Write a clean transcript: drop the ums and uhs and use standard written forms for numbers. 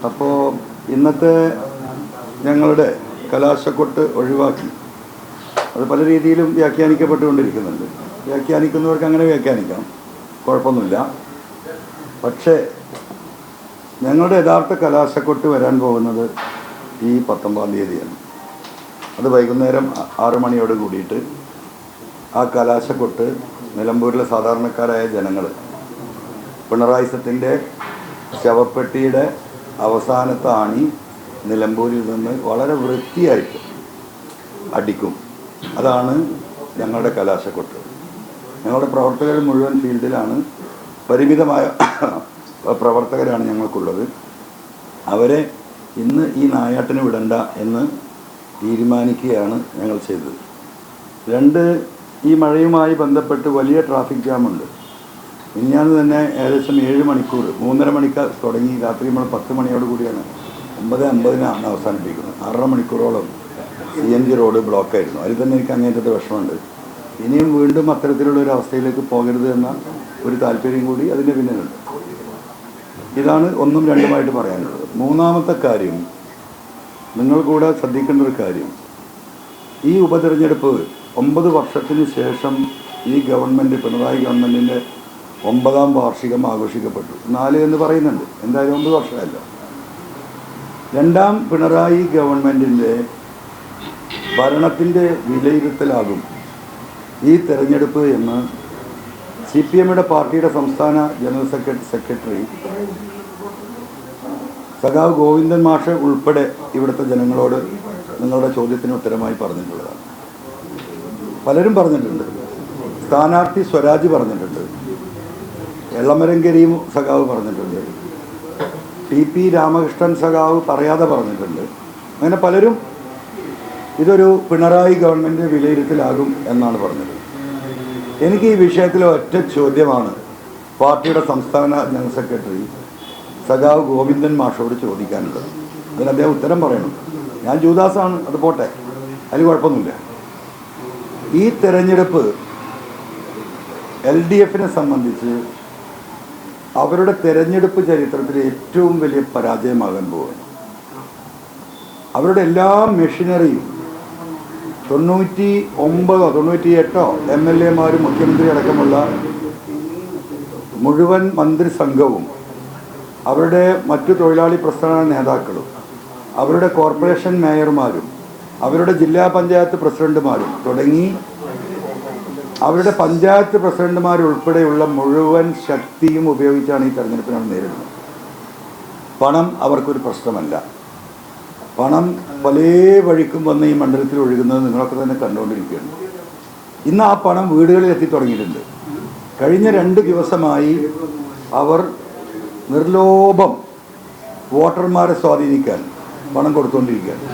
അപ്പോൾ ഇന്നത്തെ ഞങ്ങളുടെ കലാശക്കൊട്ട് ഒഴിവാക്കി അത് പല രീതിയിലും വ്യാഖ്യാനിക്കപ്പെട്ടുകൊണ്ടിരിക്കുന്നുണ്ട്. വ്യാഖ്യാനിക്കുന്നവർക്ക് അങ്ങനെ വ്യാഖ്യാനിക്കാം, കുഴപ്പമൊന്നുമില്ല. പക്ഷേ ഞങ്ങളുടെ യഥാർത്ഥ കലാശക്കൊട്ട് വരാൻ പോകുന്നത് ഈ 19-ാം തീയതിയാണ്. അത് വൈകുന്നേരം 6 മണിയോട് കൂടിയിട്ട് ആ കലാശക്കൊട്ട് നിലമ്പൂരിലെ സാധാരണക്കാരായ ജനങ്ങൾ പിണറായിസത്തിൻ്റെ ശവപ്പെട്ടിയുടെ അവസാനത്തെ ആണി നിലമ്പൂരിൽ നിന്ന് വളരെ വൃത്തിയായിട്ട് അടിക്കും. അതാണ് ഞങ്ങളുടെ കലാശക്കൊട്ട്. ഞങ്ങളുടെ പ്രവർത്തകർ മുഴുവൻ ഫീൽഡിലാണ്, പരിമിതമായ പ്രവർത്തകരാണ് ഞങ്ങൾക്കുള്ളത്. അവരെ ഇന്ന് ഈ നായാട്ടിന് വിടണ്ട എന്ന് തീരുമാനിക്കുകയാണ് ഞങ്ങൾ ചെയ്തത്. 2, ഈ മഴയുമായി ബന്ധപ്പെട്ട് വലിയ ട്രാഫിക് ജാമുണ്ട്. മിനിഞ്ഞാന്ന് തന്നെ ഏകദേശം 7 മണിക്കൂർ, 3.5 മണിക്ക് തുടങ്ങി രാത്രി നമ്മൾ 10 മണിയോട് കൂടിയാണ് 9:50 അവസാനിപ്പിക്കുന്നത്. 6.5 മണിക്കൂറോളം CNG റോഡ് ബ്ലോക്കായിരുന്നു. അതിൽ തന്നെ എനിക്ക് അങ്ങേറ്റത്തെ വിഷമമുണ്ട്. ഇനിയും വീണ്ടും അത്തരത്തിലുള്ള ഒരു അവസ്ഥയിലേക്ക് പോകരുത് എന്ന ഒരു താല്പര്യം കൂടി അതിൻ്റെ പിന്നിലുണ്ട്. ഇതാണ് 1ഉം 2ഉമായിട്ട് പറയാനുള്ളത്. 3ാമത്തെ കാര്യം, നിങ്ങൾ കൂടെ ശ്രദ്ധിക്കേണ്ട ഒരു കാര്യം, ഈ ഉപതെരഞ്ഞെടുപ്പ് 9 വർഷത്തിന് ശേഷം ഈ ഗവൺമെൻറ്, പിണറായി ഗവൺമെൻറ്റിൻ്റെ 9ാം വാർഷികം ആഘോഷിക്കപ്പെട്ടു. 4 എന്ന് പറയുന്നുണ്ട്, എന്തായാലും 9 വർഷമല്ല. 2ാം പിണറായി ഗവൺമെൻറ്റിൻ്റെ ഭരണത്തിൻ്റെ വിലയിരുത്തലാകും ഈ തെരഞ്ഞെടുപ്പ് എന്ന് CPMയുടെ പാർട്ടിയുടെ സംസ്ഥാന ജനറൽ സെക്രട്ടറി സഖാവ് ഗോവിന്ദൻ മാഷ് ഉൾപ്പെടെ ഇവിടുത്തെ ജനങ്ങളോട് നിങ്ങളുടെ ചോദ്യത്തിന് ഉത്തരമായി പറഞ്ഞിട്ടുള്ളതാണ്. പലരും പറഞ്ഞിട്ടുണ്ട്. സ്ഥാനാർത്ഥി സ്വരാജ് പറഞ്ഞിട്ടുണ്ട്, എളമരം കരീം സഖാവ് പറഞ്ഞിട്ടുണ്ട്, TP രാമകൃഷ്ണൻ സഖാവ് പറയാതെ പറഞ്ഞിട്ടുണ്ട്. അങ്ങനെ പലരും ഇതൊരു പിണറായി ഗവൺമെൻറ് വിലയിരുത്തലാകും എന്നാണ് പറഞ്ഞത്. എനിക്ക് ഈ വിഷയത്തിൽ ഒറ്റ ചോദ്യമാണ് പാർട്ടിയുടെ സംസ്ഥാന ജനറൽ സെക്രട്ടറി സഖാവ് ഗോവിന്ദൻ മാഷോട് ചോദിക്കാനുള്ളത്. അതിന് അദ്ദേഹം ഉത്തരം പറയണം. ഞാൻ ജൂദാസാണ്, അത് പോട്ടെ, അതിൽ കുഴപ്പമൊന്നുമില്ല. ഈ തെരഞ്ഞെടുപ്പ് LDFനെ സംബന്ധിച്ച് അവരുടെ തെരഞ്ഞെടുപ്പ് ചരിത്രത്തിലെ ഏറ്റവും വലിയ പരാജയമാകാൻ പോവുകയാണ്. അവരുടെ എല്ലാ മെഷീനറിയും 99 98 MLA-മാരും മുഖ്യമന്ത്രി അടക്കമുള്ള മുഴുവൻ മന്ത്രിസംഘവും അവരുടെ മറ്റു തൊഴിലാളി പ്രസ്ഥാന നേതാക്കളും അവരുടെ കോർപ്പറേഷൻ മേയർമാരും അവരുടെ ജില്ലാ പഞ്ചായത്ത് പ്രസിഡന്റുമാരും തുടങ്ങി അവരുടെ പഞ്ചായത്ത് പ്രസിഡന്റുമാരുൾപ്പെടെയുള്ള മുഴുവൻ ശക്തിയും ഉപയോഗിച്ചാണ് ഈ തെരഞ്ഞെടുപ്പിനാണ് നേരിടുന്നത്. പണം അവർക്കൊരു പ്രശ്നമല്ല. പണം പല വഴിക്കും വന്ന് ഈ മണ്ഡലത്തിൽ ഒഴുകുന്നത് നിങ്ങളൊക്കെ തന്നെ കണ്ടുകൊണ്ടിരിക്കുകയാണ്. ഇന്ന് ആ പണം വീടുകളിൽ എത്തിത്തുടങ്ങിയിട്ടുണ്ട്. കഴിഞ്ഞ 2 ദിവസമായി അവർ നിർലോഭം വോട്ടർമാരെ സ്വാധീനിക്കാൻ പണം കൊടുത്തുകൊണ്ടിരിക്കുകയാണ്.